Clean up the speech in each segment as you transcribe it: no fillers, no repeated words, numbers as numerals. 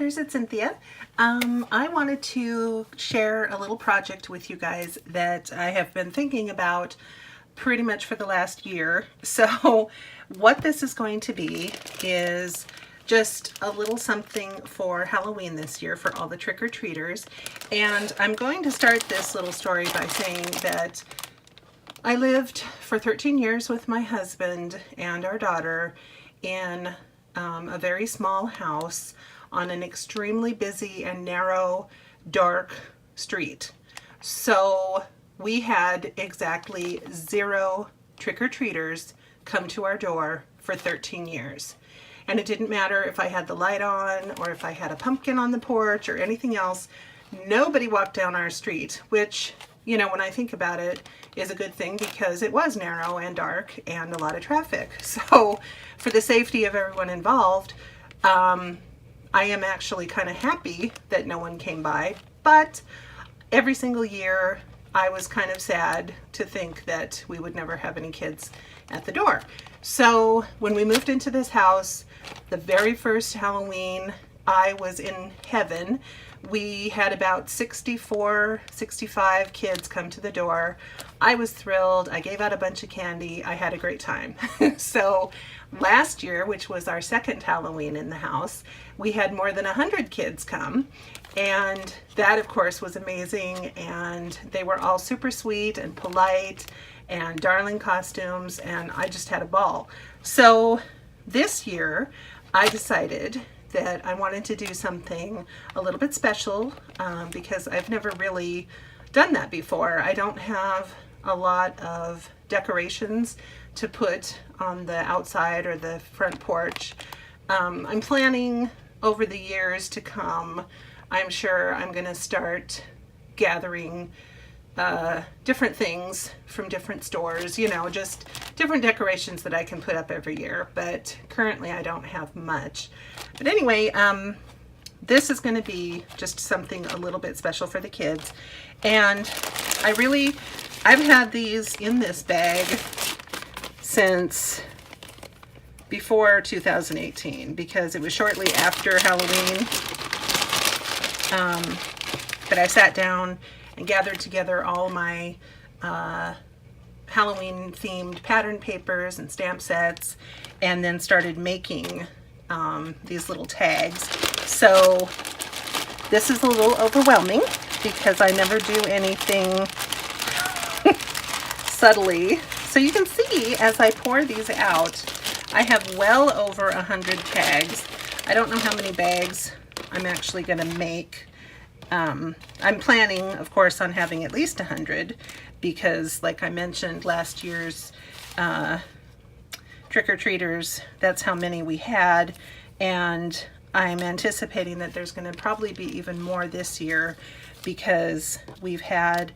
trick-or-treaters, it's Cynthia. I wanted to share a little project with you guys that I have been thinking about pretty much for the last year. So what this is going to be is just a little something for Halloween this year for all the trick-or-treaters. And I'm going to start this little story by saying that I lived for 13 years with my husband and our daughter in a very small house on an extremely busy and narrow, dark street. So we had exactly 0 trick-or-treaters come to our door for 13 years. And it didn't matter if I had the light on or if I had a pumpkin on the porch or anything else. Nobody walked down our street, which, you know, when I think about it, is a good thing because it was narrow and dark and a lot of traffic. So for the safety of everyone involved, I am actually kind of happy that no one came by. But every single year I was kind of sad to think that we would never have any kids at the door. So when we moved into this house, the very first Halloween, I was in heaven. We had about 64, 65 kids come to the door. I was thrilled. I gave out a bunch of candy. I had a great time. So last year, which was our second Halloween in the house, we had more than 100 kids come. And that, of course, was amazing. And they were all super sweet and polite and darling costumes. And I just had a ball. So this year, I decided that I wanted to do something a little bit special because I've never really done that before. I don't have a lot of decorations to put on the outside or the front porch. I'm planning over the years to come, I'm sure I'm going to start gathering different things from different stores, you know, just different decorations that I can put up every year, but currently I don't have much. But anyway, this is going to be just something a little bit special for the kids. And I've had these in this bag since before 2018 because it was shortly after Halloween that I sat down and gathered together all my Halloween themed pattern papers and stamp sets and then started making these little tags. So this is a little overwhelming because I never do anything subtly. So you can see as I pour these out, I have well over 100 tags. I don't know how many bags I'm actually going to make. I'm planning, of course, on having at least 100 because, like I mentioned, last year's trick-or-treaters, that's how many we had, and I'm anticipating that there's going to probably be even more this year because we've had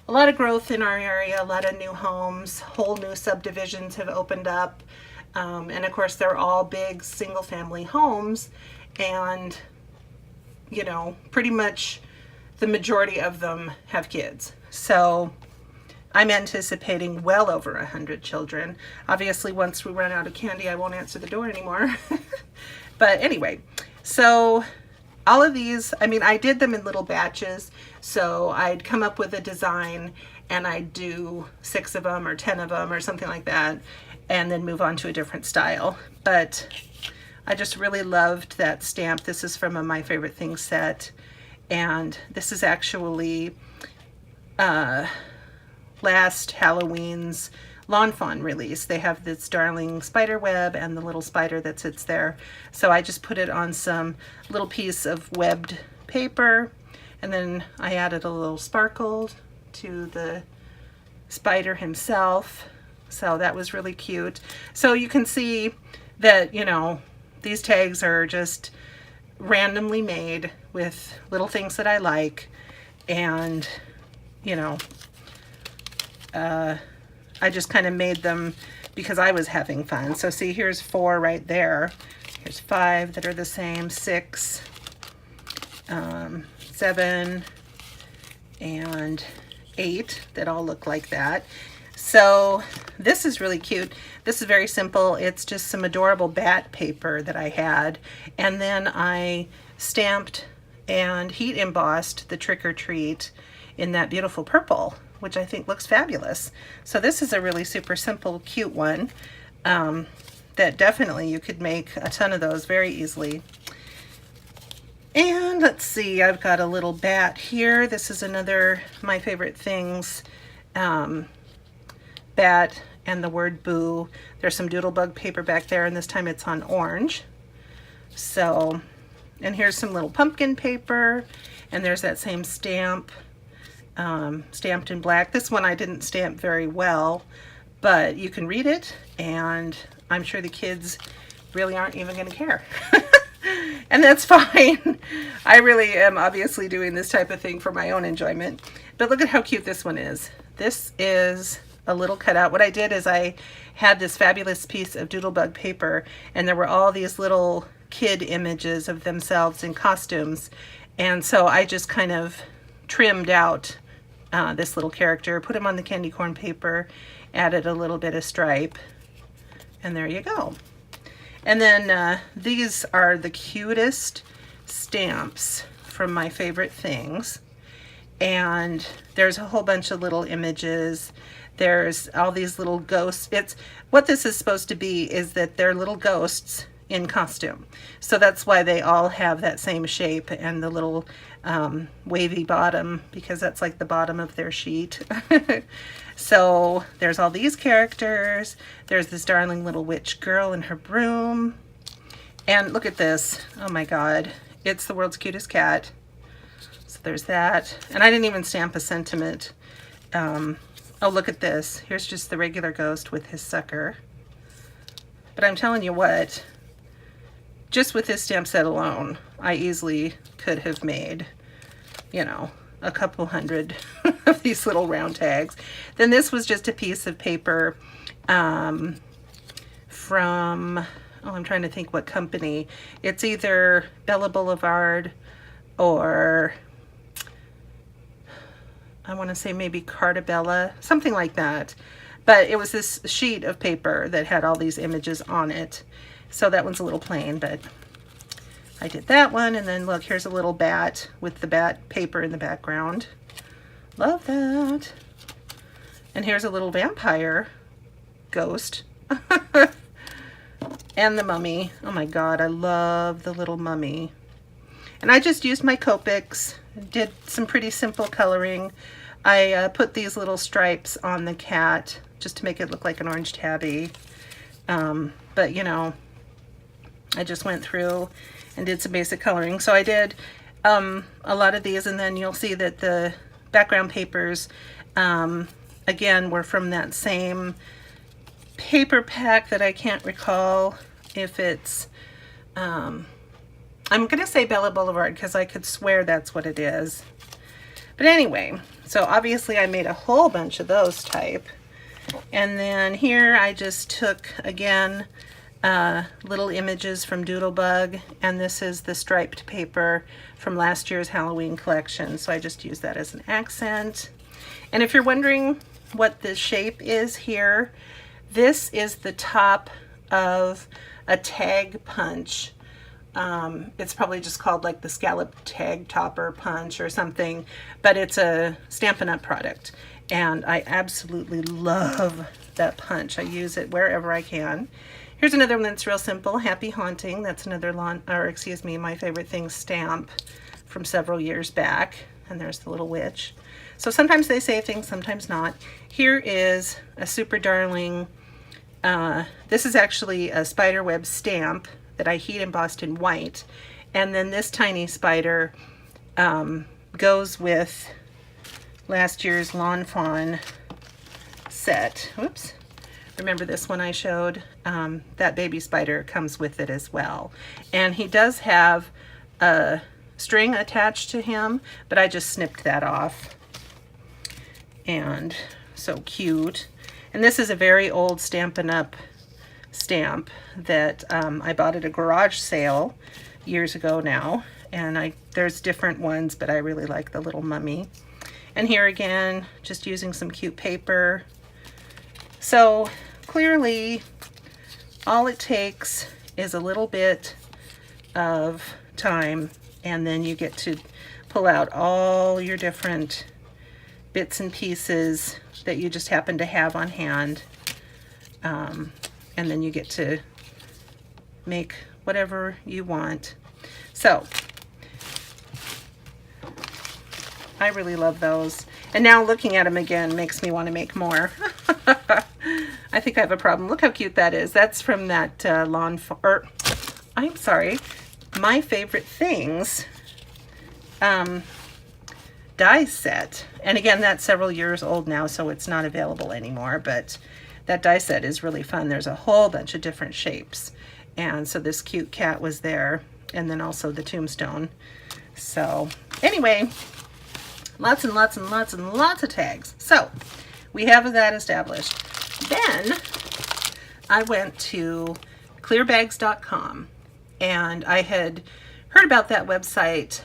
a lot of growth in our area, a lot of new homes, whole new subdivisions have opened up, and of course they're all big single-family homes, and you know, pretty much the majority of them have kids. So I'm anticipating well over 100 children. Obviously, once we run out of candy, I won't answer the door anymore. But anyway, so all of these, I mean, I did them in little batches. So I'd come up with a design and I'd do 6 of them or 10 of them or something like that, and then move on to a different style. But I just really loved that stamp. This is from a My Favorite Things set, and this is actually last Halloween's Lawn Fawn release. They have this darling spider web and the little spider that sits there. So I just put it on some little piece of webbed paper, and then I added a little sparkle to the spider himself. So that was really cute. So you can see that, you know, these tags are just randomly made with little things that I like, and you know, I just kind of made them because I was having fun. So see, here's 4 right there. Here's 5 that are the same, 6, 7, and 8 that all look like that. So this is really cute. This is very simple. It's just some adorable bat paper that I had, and then I stamped and heat embossed the trick or treat in that beautiful purple, which I think looks fabulous. So this is a really super simple, cute one that definitely you could make a ton of those very easily. And let's see, I've got a little bat here. This is another My Favorite Things bat and the word boo. There's some doodlebug paper back there, and this time it's on orange. So, and here's some little pumpkin paper, and there's that same stamp, stamped in black. This one I didn't stamp very well, but you can read it, and I'm sure the kids really aren't even going to care. And that's fine. I really am obviously doing this type of thing for my own enjoyment. But look at how cute this one is. This is a little cutout. What I did is I had this fabulous piece of doodlebug paper, and there were all these little kid images of themselves in costumes. And so I just kind of trimmed out this little character, put him on the candy corn paper, added a little bit of stripe, and there you go. And then these are the cutest stamps from My Favorite Things. And there's a whole bunch of little images. There's all these little ghosts. It's what this is supposed to be is that they're little ghosts in costume. So that's why they all have that same shape and the little wavy bottom, because that's like the bottom of their sheet. So there's all these characters. There's this darling little witch girl and her broom. And look at this. Oh my God. It's the world's cutest cat. So there's that. And I didn't even stamp a sentiment. Oh, look at this. Here's just the regular ghost with his sucker. But I'm telling you what, just with this stamp set alone, I easily could have made, you know, a couple hundred of these little round tags. Then this was just a piece of paper from, oh, I'm trying to think what company. It's either Bella Boulevard or I want to say maybe Cartabella, something like that. But it was this sheet of paper that had all these images on it. So that one's a little plain, but I did that one. And then look, here's a little bat with the bat paper in the background. Love that. And here's a little vampire ghost. And the mummy. Oh my God, I love the little mummy. And I just used my Copics, did some pretty simple coloring. I put these little stripes on the cat just to make it look like an orange tabby. But you know, I just went through and did some basic coloring. So I did a lot of these, and then you'll see that the background papers, again, were from that same paper pack that I can't recall if it's, I'm going to say Bella Boulevard because I could swear that's what it is. But anyway, so obviously I made a whole bunch of those type. And then here I just took, again, little images from Doodlebug, and this is the striped paper from last year's Halloween collection. So I just use that as an accent. And if you're wondering what the shape is here, this is the top of a tag punch. It's probably just called like the scallop tag topper punch or something, but it's a Stampin' Up! Product. And I absolutely love that punch. I use it wherever I can. Here's another one that's real simple, Happy Haunting. That's another My Favorite Things stamp from several years back. And there's the little witch. So sometimes they say things, sometimes not. Here is a super darling, this is actually a spiderweb stamp that I heat embossed in white. And then this tiny spider goes with last year's Lawn Fawn set. Whoops. Remember this one I showed? That baby spider comes with it as well. And he does have a string attached to him, but I just snipped that off. And so cute. And this is a very old Stampin' Up! Stamp that I bought at a garage sale years ago now. And there's different ones, but I really like the little mummy. And here again, just using some cute paper. So clearly, all it takes is a little bit of time and then you get to pull out all your different bits and pieces that you just happen to have on hand, and then you get to make whatever you want. So I really love those, and now looking at them again makes me want to make more. I think I have a problem. Look how cute that is. That's from that I'm sorry, My Favorite Things die set. And again, that's several years old now, so it's not available anymore, but that die set is really fun. There's a whole bunch of different shapes. And so this cute cat was there, and then also the tombstone. So anyway, lots and lots and lots and lots of tags. So we have that established. Then I went to clearbags.com, and I had heard about that website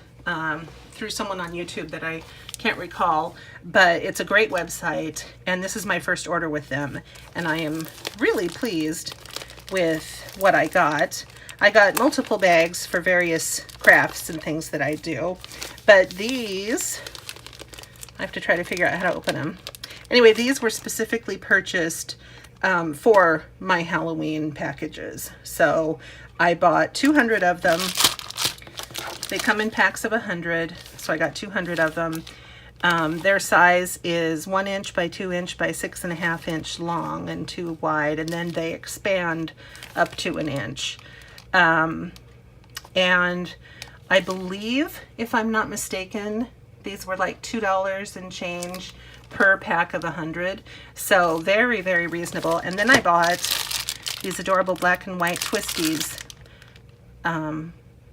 through someone on YouTube that I can't recall, but it's a great website, and this is my first order with them, and I am really pleased with what I got. I got multiple bags for various crafts and things that I do, but these, I have to try to figure out how to open them. Anyway, these were specifically purchased for my Halloween packages. So I bought 200 of them. They come in packs of 100, so I got 200 of them. Their size is 1 inch by 2 inch by 6.5 inch long and 2 wide, and then they expand up to 1 inch. And I believe, if I'm not mistaken, these were like $2 and change per pack of 100. So very, very reasonable. And then I bought these adorable black and white twisties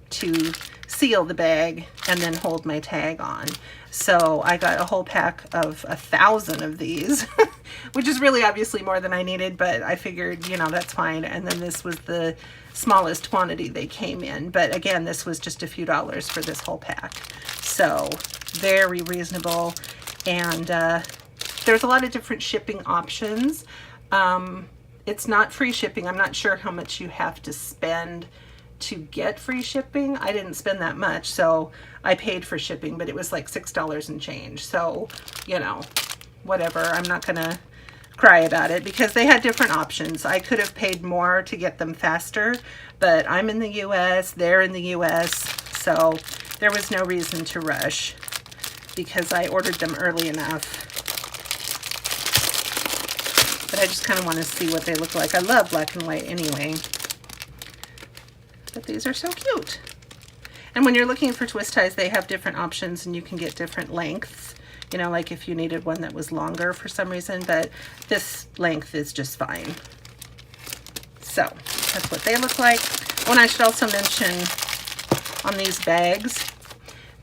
to seal the bag and then hold my tag on. So I got a whole pack of 1,000 of these, which is really obviously more than I needed, but I figured, you know, that's fine. And then this was the smallest quantity they came in. But again, this was just a few dollars for this whole pack. So very reasonable. And there's a lot of different shipping options. It's not free shipping. I'm not sure how much you have to spend to get free shipping. I didn't spend that much, so I paid for shipping, but it was like $6 and change. So, you know, whatever. I'm not gonna cry about it because they had different options. I could have paid more to get them faster, but I'm in the US, they're in the US, so there was no reason to rush because I ordered them early enough. But I just kind of want to see what they look like. I love black and white anyway. But these are so cute. And when you're looking for twist ties, they have different options and you can get different lengths. You know, like if you needed one that was longer for some reason, but this length is just fine. So that's what they look like. Oh, and I should also mention on these bags,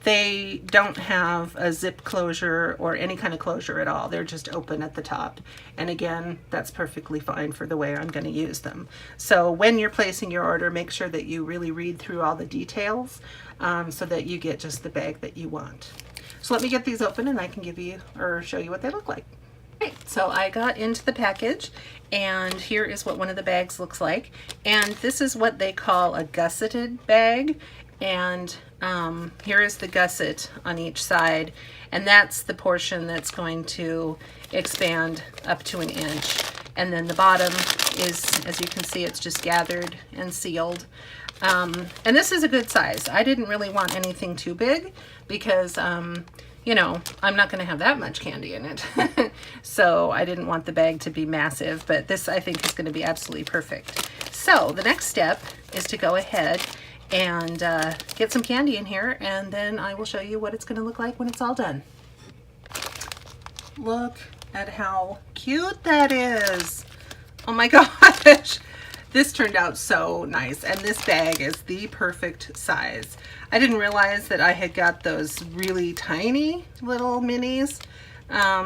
they don't have a zip closure or any kind of closure at all. They're just open at the top. And again, that's perfectly fine for the way I'm going to use them. So when you're placing your order, make sure that you really read through all the details so that you get just the bag that you want. So let me get these open and I can give you or show you what they look like. Okay, so I got into the package and here is what one of the bags looks like. And this is what they call a gusseted bag. And here is the gusset on each side, and that's the portion that's going to expand up to 1 inch. And then the bottom is, as you can see, it's just gathered and sealed. And this is a good size. I didn't really want anything too big because, you know, I'm not going to have that much candy in it. So I didn't want the bag to be massive, but this I think is going to be absolutely perfect. So the next step is to go ahead and get some candy in here, and then I will show you what it's going to look like when it's all done. Look at how cute that is. Oh my gosh. This turned out so nice, and this bag is the perfect size. I didn't realize that I had got those really tiny little minis,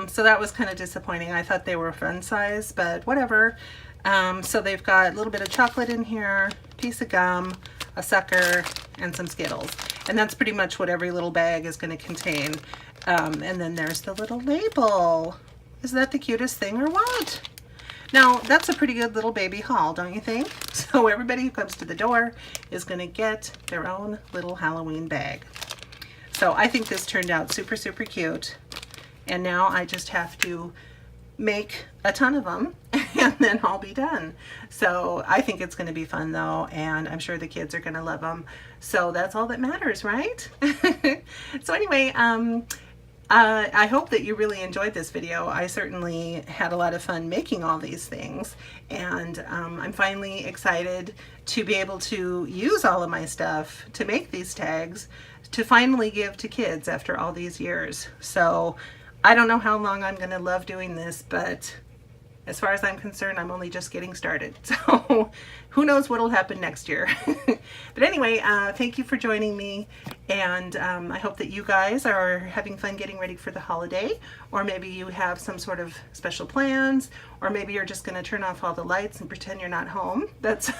so that was kind of disappointing. I thought they were fun size, but whatever. So they've got a little bit of chocolate in here, piece of gum, a sucker, and some Skittles. And that's pretty much what every little bag is going to contain. And then there's the little label. Isn't that the cutest thing or what? Now, that's a pretty good little baby haul, don't you think? So everybody who comes to the door is going to get their own little Halloween bag. So I think this turned out super, super cute. And now I just have to make a ton of them and then I'll be done. So I think it's going to be fun though, and I'm sure the kids are going to love them. So that's all that matters, right? So anyway, I hope that you really enjoyed this video. I certainly had a lot of fun making all these things, and I'm finally excited to be able to use all of my stuff to make these tags to finally give to kids after all these years. So I don't know how long I'm going to love doing this, but as far as I'm concerned, I'm only just getting started. So who knows what'll happen next year. But anyway, thank you for joining me. And I hope that you guys are having fun getting ready for the holiday. Or maybe you have some sort of special plans. Or maybe you're just going to turn off all the lights and pretend you're not home. That's,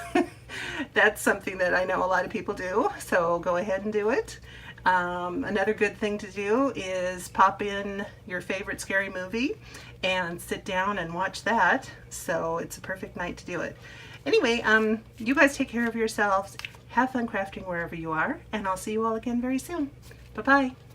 that's something that I know a lot of people do. So go ahead and do it. Another good thing to do is pop in your favorite scary movie and sit down and watch that. So it's a perfect night to do it. Anyway, you guys take care of yourselves. Have fun crafting wherever you are, and I'll see you all again very soon. Bye-bye.